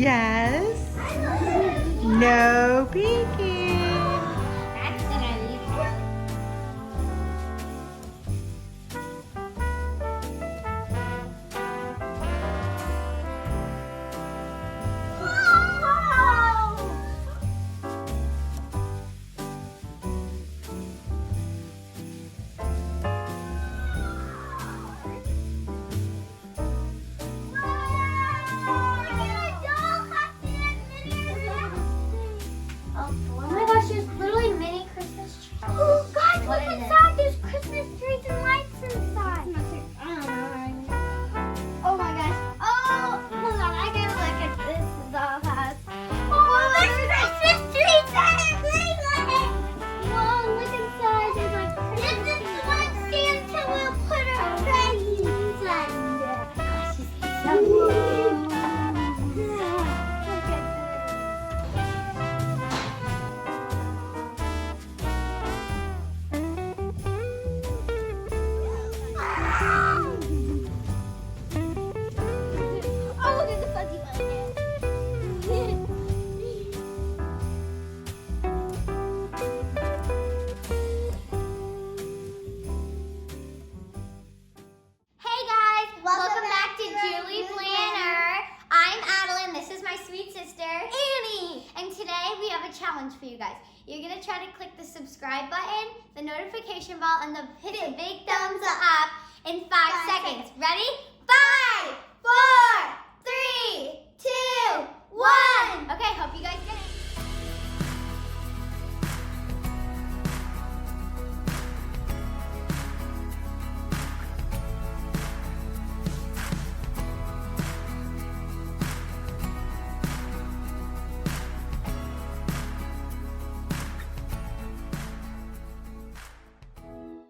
Yes. No peeking. That's what I need. Oh my gosh, there's literally mini Christmas trees. Oh, guys, look inside. There's Christmas trees and lights inside. Oh my gosh. Oh, hold on. I gotta look at this dollhouse. Oh, there's Christmas trees everywhere. Whoa, look inside. There's like Christmas trees. This is what Santa will put our presents under. Gosh, this is so cool. Look at this. Oh, look at the fuzzy blanket. Hey guys, welcome back to Julie Blanner. I'm Adeline. This is my sweet sister, Annie. And today we have a challenge for you guys. You're gonna try to click the subscribe button, the notification bell, and hit the big thumbs up in 5 seconds. Ready? 5, 4, 3, 2,